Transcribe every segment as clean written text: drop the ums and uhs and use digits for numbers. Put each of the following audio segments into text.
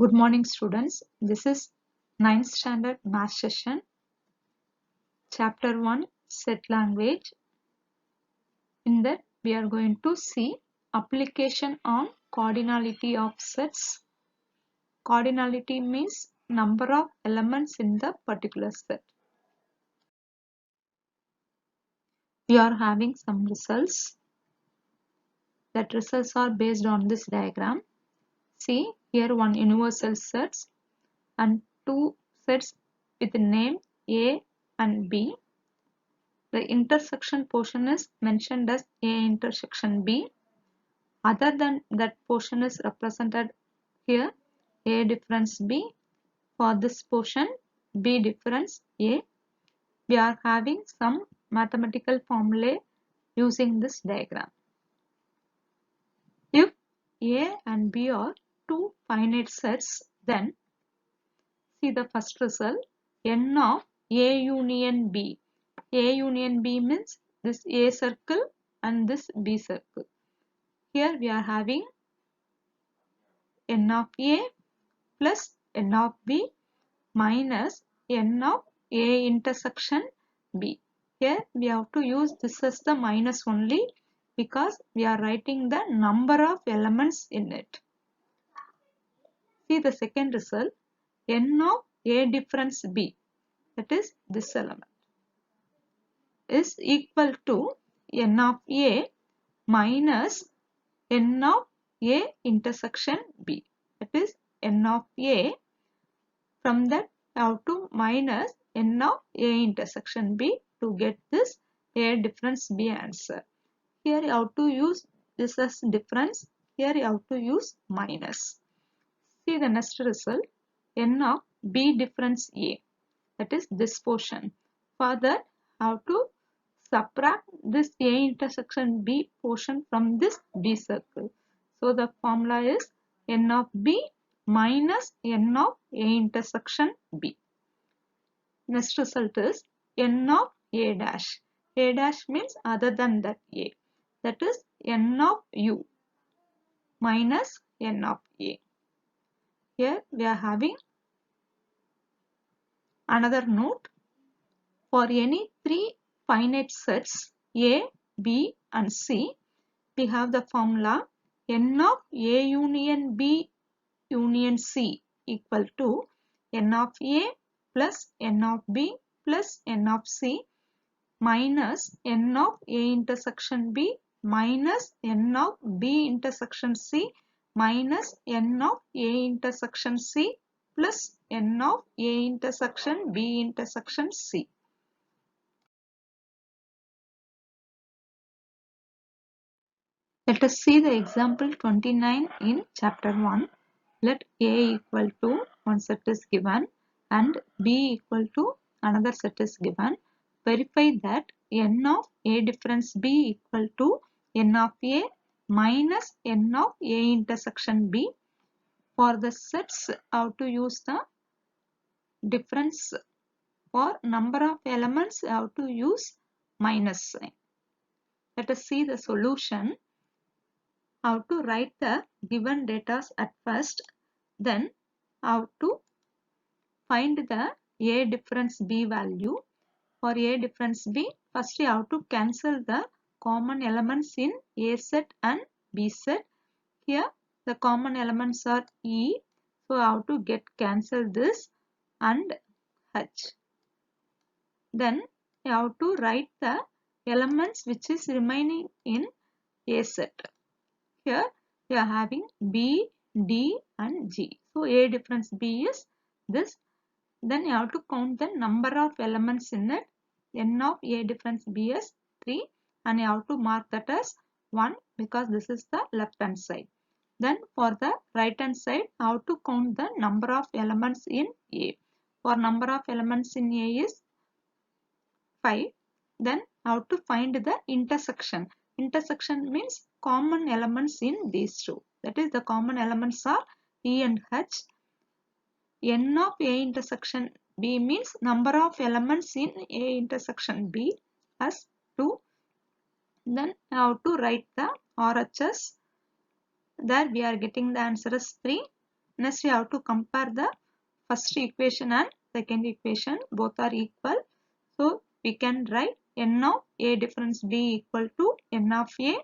Good morning, students. This is 9th standard math session, chapter 1, set language. In that, we are going to see application on cardinality of sets. Cardinality means number of elements in the particular set. We are having some results. That results are based on this diagram. See, here one universal sets and two sets with the name A and B. The intersection portion is mentioned as A intersection B. Other than that portion is represented here A difference B. For this portion B difference A. We are having some mathematical formulae using this diagram. If A and B are two finite sets, then see the first result, n of A union B. A union B means this A circle and this B circle. Here we are having n of A plus n of B minus n of A intersection B. Here we have to use this as the minus only because we are writing the number of elements in it. See the second result, n of A difference B, that is this element, is equal to n of A minus n of A intersection B, that is n of A. From that I have to minus n of A intersection B to get this A difference B answer. Here you have to use this as difference, here you have to use minus. See the next result, n of B difference A, that is this portion. For that I have to subtract this A intersection B portion from this B circle. So the formula is n of B minus n of A intersection B. Next result is n of A dash. A dash means other than that A. That is n of U minus n of A. Here we are having another note. For any three finite sets A, B and C, we have the formula n of A union B union C equal to n of A plus n of B plus n of C minus n of A intersection B minus n of B intersection C minus n of A intersection C plus n of A intersection B intersection C. Let us see the example 29 in chapter 1. Let A equal to one set is given and B equal to another set is given. Verify that n of A difference B equal to n of A minus n of A intersection B. For the sets, how to use the difference. For number of elements, how to use minus sign. Let us see the solution. How to write the given data at first, then how to find the A difference B value. For A difference B, first you have to cancel the common elements in A set and B set. Here the common elements are E, so I have to get cancel this and H. Then you have to write the elements which is remaining in A set. Here we are having B, D and G. So A difference B is this. Then you have to count the number of elements in it. N of A difference B is 3 and you have to mark that as 1 because this is the left hand side. Then for the right hand side, how to count the number of elements in A. For number of elements in A is 5. Then how to find the intersection. Intersection means common elements in these two. That is the common elements are E and H. N of A intersection B means number of elements in A intersection B as 2. Then how to write the RHS. There we are getting the answer as 3. Next, you have to compare the first equation and second equation. Both are equal. So, we can write n of A difference B equal to n of A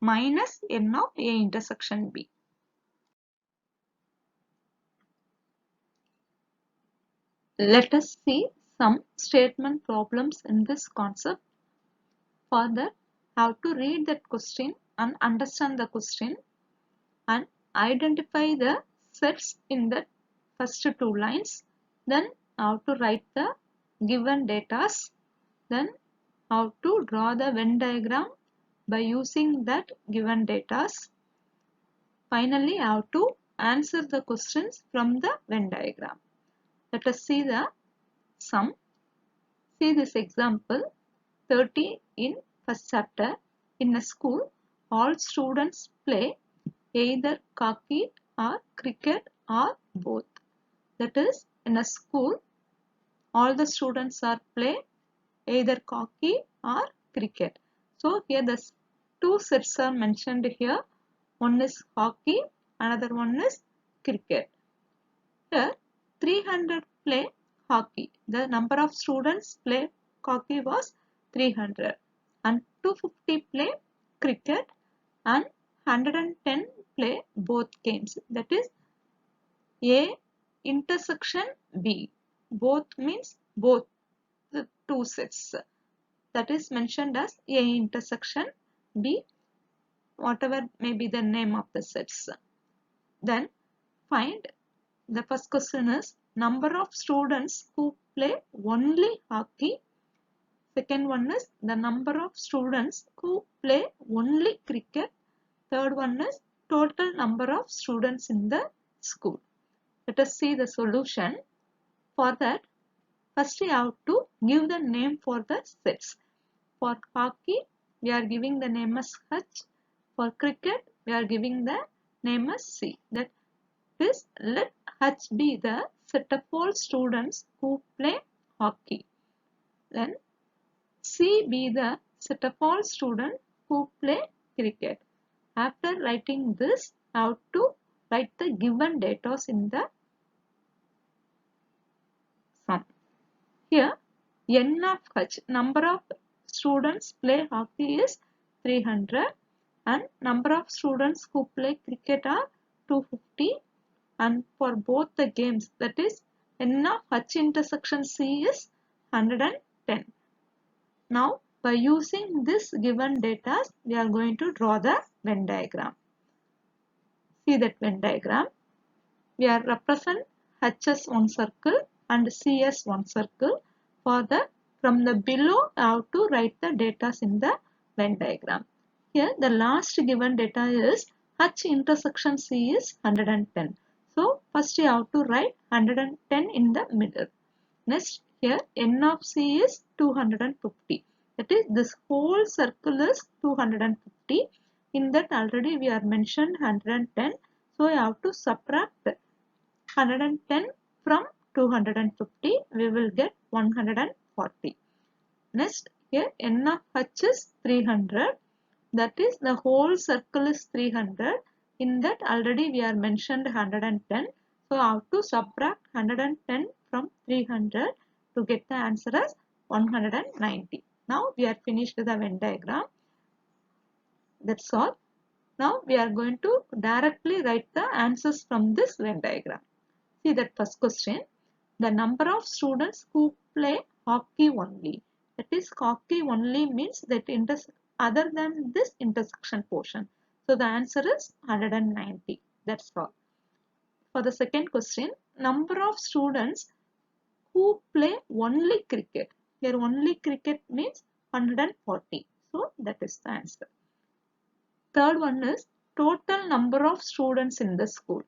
minus n of A intersection B. Let us see some statement problems in this concept. For that, have to read that question and understand the question and identify the sets in the first two lines. Then how to write the given data. Then how to draw the Venn diagram by using that given data. Finally, how to answer the questions from the Venn diagram. Let us see the sum. See this example 30 in first chapter. In a school, all students play either hockey or cricket or both. That is, in a school, all the students are play either hockey or cricket. So here the two sets are mentioned here. One is hockey, another one is cricket. Here 300 play hockey. The number of students play hockey was 300 and 250 play cricket and 110 play both games. That is A intersection B. Both means both the two sets. That is mentioned as A intersection B, whatever may be the name of the sets. Then find the first question is number of students who play only hockey. Second one is the number of students who play only cricket. Third one is total number of students in the school. Let us see the solution. For that, first we have to give the name for the sets. For hockey, we are giving the name as H. For cricket, we are giving the name as C. That is, let H be the set of all students who play hockey. Then C be the set of all students who play cricket. After writing this, how to write the given data in the sum. Here, n of H, number of students play hockey is 300 and number of students who play cricket are 250, and for both the games, that is n of H intersection C is 110. Now, by using this given data, we are going to draw the Venn diagram. See that Venn diagram. We are represent H as one circle and C as one circle. For the from the below, how to write the data in the Venn diagram. Here, the last given data is H intersection C is 110. So, first you have to write 110 in the middle. Next, here n of C is 250. That is, this whole circle is 250. In that already we are mentioned 110. So, you have to subtract 110 from 250. We will get 140. Next, here n of H is 300. That is, the whole circle is 300. In that already we are mentioned 110. So, I have to subtract 110 from 300 to get the answer as 190. Now, we are finished with the Venn diagram. That's all. Now, we are going to directly write the answers from this Venn diagram. See that first question. The number of students who play hockey only. That is, hockey only means that other than this intersection portion. So, the answer is 190. That's all. For the second question, number of students who play only cricket. Here only cricket means 140. So, that is the answer. Third one is total number of students in the school.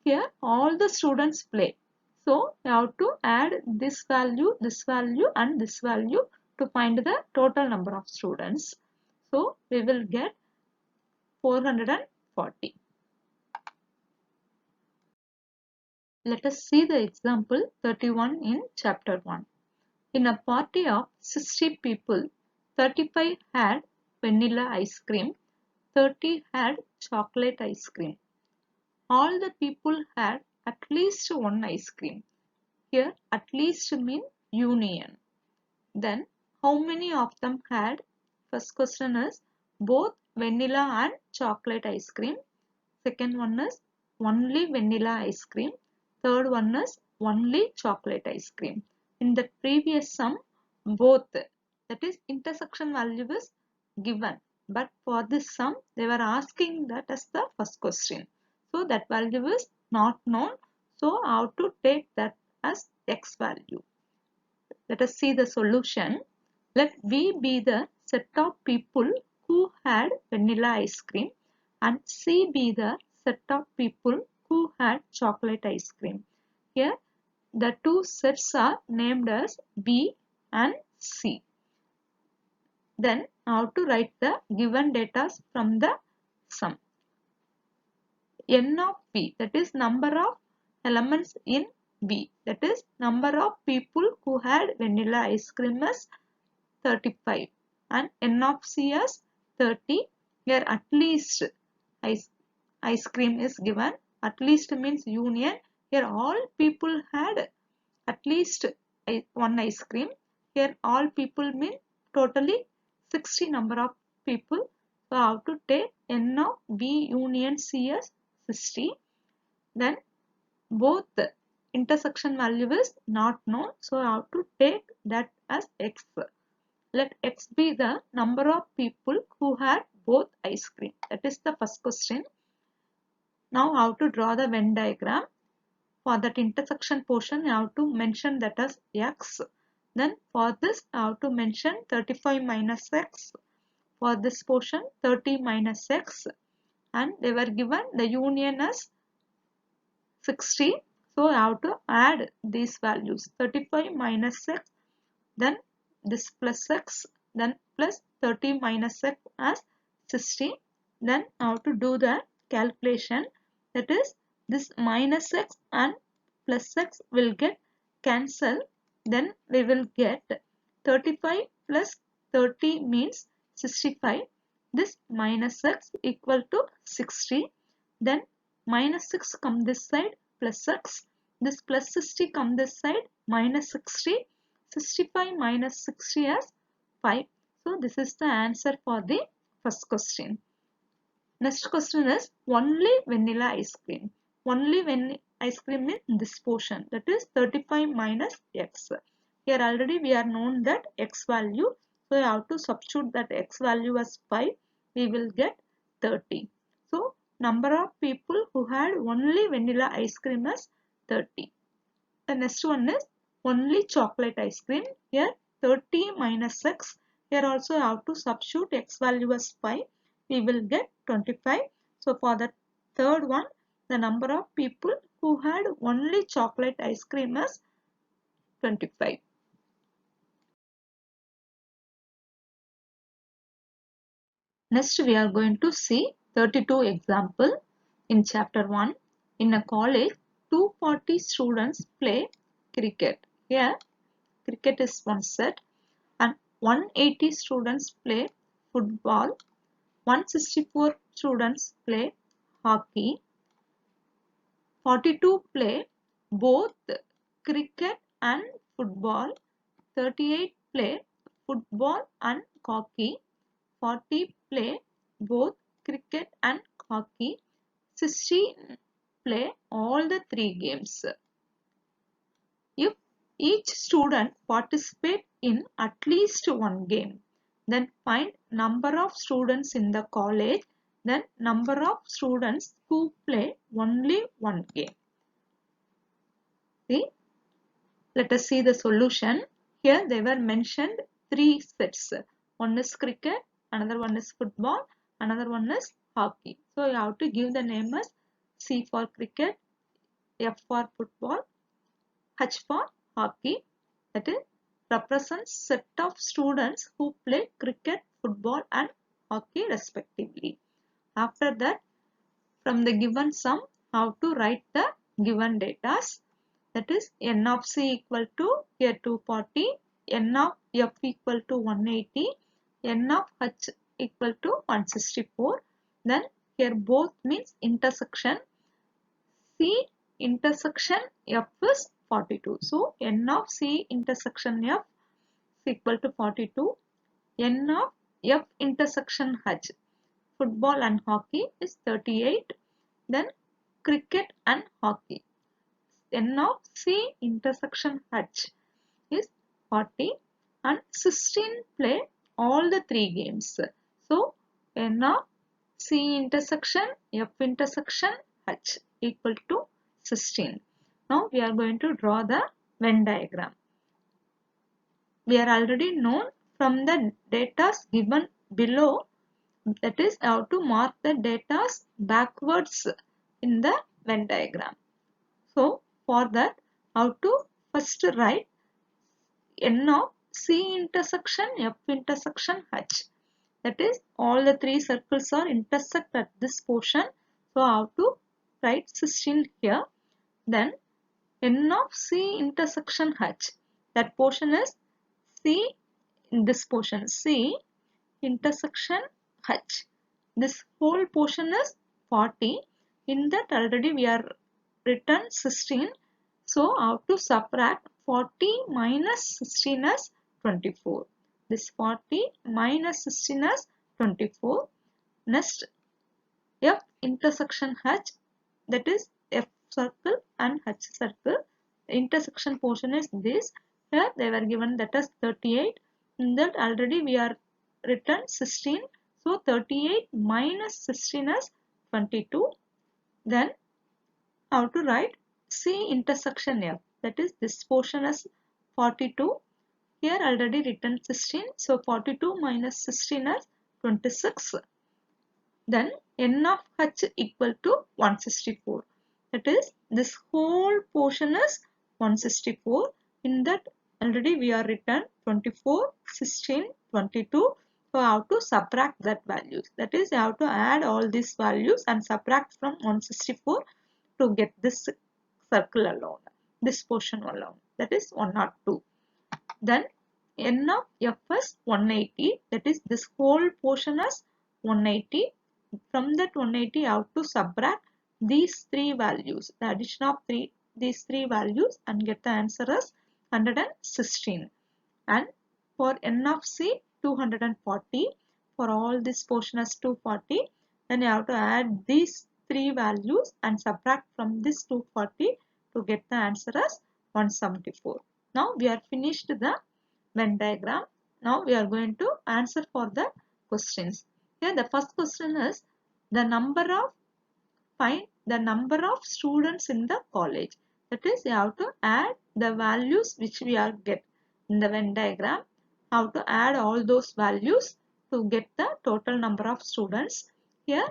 Here all the students play. So, you have to add this value and this value to find the total number of students. So, we will get 440. Let us see the example 31 in chapter 1. In a party of 60 people, 35 had vanilla ice cream, 30 had chocolate ice cream. all the people had at least one ice cream. Here at least means union. Then how many of them had? First question is both vanilla and chocolate ice cream. Second one is only vanilla ice cream. Third one is only chocolate ice cream. In the previous sum, both, that is intersection value is given. But for this sum, they were asking that as the first question. So that value is not known. So how to take that as x value? Let us see the solution. Let V be the set of people who had vanilla ice cream and C be the set of people who had chocolate ice cream. Here the two sets are named as B and C. Then how to write the given data from the sum. N of V, that is number of elements in V, that is number of people who had vanilla ice cream is 35 and N of C is 30. Here at least ice cream is given. At least means union. Here all people had at least one ice cream. Here all people mean totally 60 number of people. So how to take N of V union C as 60. Then both the intersection value is not known. So how to take that as X. Let X be the number of people who had both ice cream. That is the first question. Now how to draw the Venn diagram. For that intersection portion, you have to mention that as X. Then for this, I have to mention 35 minus X. For this portion, 30 minus X. And they were given the union as 60. So I have to add these values. 35 minus X. Then this plus X. Then plus 30 minus X as 60. Then I have to do the calculation. That is, this minus X and plus X will get cancelled. Then we will get 35 plus 30 means 65. This minus X equal to 60. Then minus 6 come this side, plus X. This plus 60 come this side, minus 60. 65 minus 60 as 5. So this is the answer for the first question. Next question is only vanilla ice cream. Only vanilla ice cream in this portion, that is 35 minus X. Here already we are known that X value. So you have to substitute that X value as 5. We will get 30. So number of people who had only vanilla ice cream is 30. The next one is only chocolate ice cream. Here 30 minus X. Here also you have to substitute X value as 5. We will get 25. So for the third one, the number of people who had only chocolate ice cream is 25. Next we are going to see 32 example in chapter 1. In a college, 240 students play cricket. Here cricket is one set and 180 students play football. 164 students play hockey. 42 play both cricket and football. 38 play football and hockey. 40 play both cricket and hockey. 60 play all the three games. If each student participates in at least one game, then find number of students in the college, then number of students who play only one game. See, let us see the solution. Here they were mentioned three sets. One is cricket, another one is football, another one is hockey. So you have to give the name as C for cricket, F for football, H for hockey. That is represents set of students who play cricket, football and hockey respectively. After that, from the given sum, how to write the given datas. That is N of C equal to here 240, N of F equal to 180, N of H equal to 164. Then here both means intersection. C intersection F is 42. So n of C intersection F is equal to 42. N of F intersection H, football and hockey, is 38. Then cricket and hockey. N of C intersection H is 40 and 16 play all the three games. So N of C intersection F intersection H equal to 16. Now we are going to draw the Venn diagram. We are already known from the data given below, that is how to mark the data backwards in the Venn diagram. So for that, how to first write N of C intersection F intersection H. That is, all the three circles are intersect at this portion. So how to write 16 here. Then N of C intersection H. That portion is C in this portion. C intersection H. This whole portion is 40. In that already we are written 16. So how to subtract 40 minus 16 as 24. This 40 minus 16 as 24. Next, F intersection H, that is F circle and H circle. The intersection portion is this. Here they were given that as 38. In that already we are written 16. So 38 minus 16 as 22. Then how to write C intersection F, that is this portion as 42. Here already written 16. So 42 minus 16 as 26. Then N of H equal to 164. That is, this whole portion is 164. In that already we are written 24, 16, 22. So how to subtract that values. That is, you have to add all these values and subtract from 164 to get this circle alone, this portion alone. That is 102. Then N of F is 180. That is, this whole portion is 180. From that 180, you have to subtract these three values, the addition of these three values, and get the answer as 116. And for N of C, 240. For all this portion as 240, then you have to add these three values and subtract from this 240 to get the answer as 174. Now we are finished the Venn diagram. Now we are going to answer for the questions. Here the first question is find the number of students in the college. That is, you have to add the values which we are get in the Venn diagram. How to add all those values to get the total number of students. Here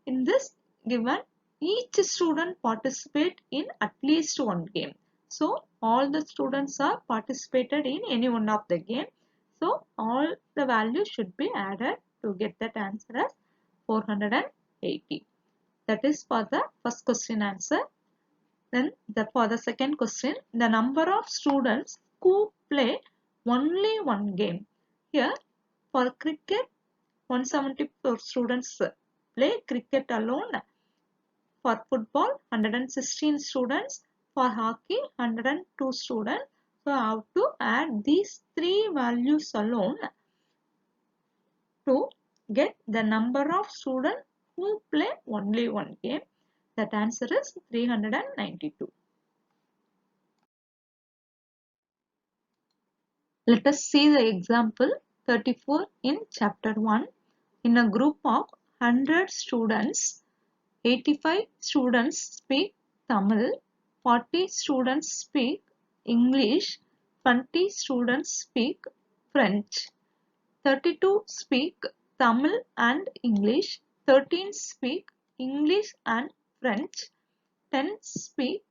in this given, each student participate in at least one game. So all the students are participated in any one of the game. So all the values should be added to get that answer as 480. That is for the first question answer. Then for the second question, the number of students who play only one game. Here for cricket, 174 students play cricket alone. For football, 116 students. For hockey, 102 students. So how to add these three values alone to get the number of students who play only one game. That answer is 392. Let us see the example 34 in chapter 1. In a group of 100 students, 85 students speak Tamil, 40 students speak English, 20 students speak French, 32 speak Tamil and English, 13 speak English and French, 10 speak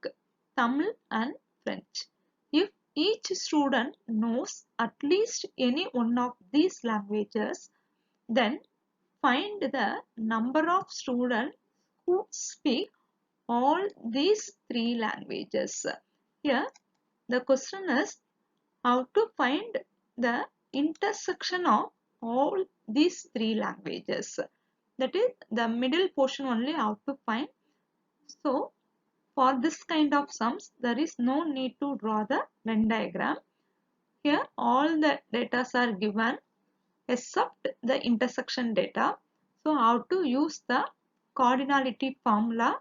Tamil and French. If each student knows at least any one of these languages, then find the number of students who speak all these three languages. Here the question is how to find the intersection of all these three languages. That is, the middle portion only how to find. So for this kind of sums, there is no need to draw the Venn diagram. Here all the data are given except the intersection data. So how to use the cardinality formula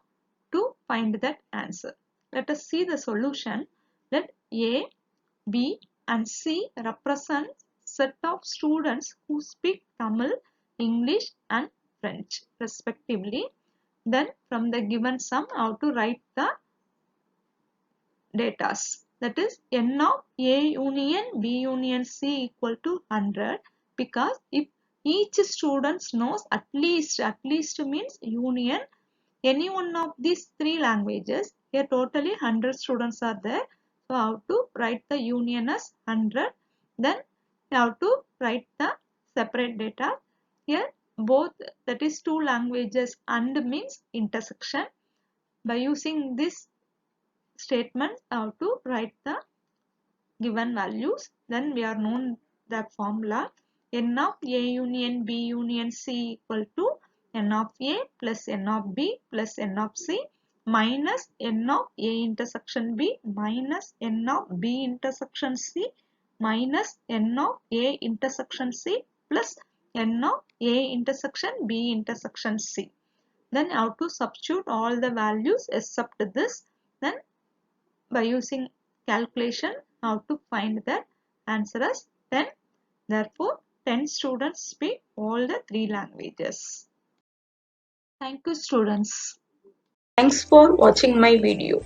to find that answer. Let us see the solution. Let A, B and C represent set of students who speak Tamil, English and French respectively. Then from the given sum, how to write the datas. That is n of A union B union C equal to 100, because if each student knows at least means union any one of these three languages. Here totally 100 students are there. So how to write the union as 100. Then you have to write the separate data. Here both, that is two languages and means intersection. By using this statement, how to write the given values. Then we are known the formula n of A union B union C equal to n of A plus n of B plus n of C minus n of A intersection B minus n of B intersection C minus n of A intersection C plus n of A intersection B intersection C. Then how to substitute all the values except this. Then by using calculation, how to find that answer as 10. Therefore, 10 students speak all the three languages. Thank you, students. Thanks for watching my video.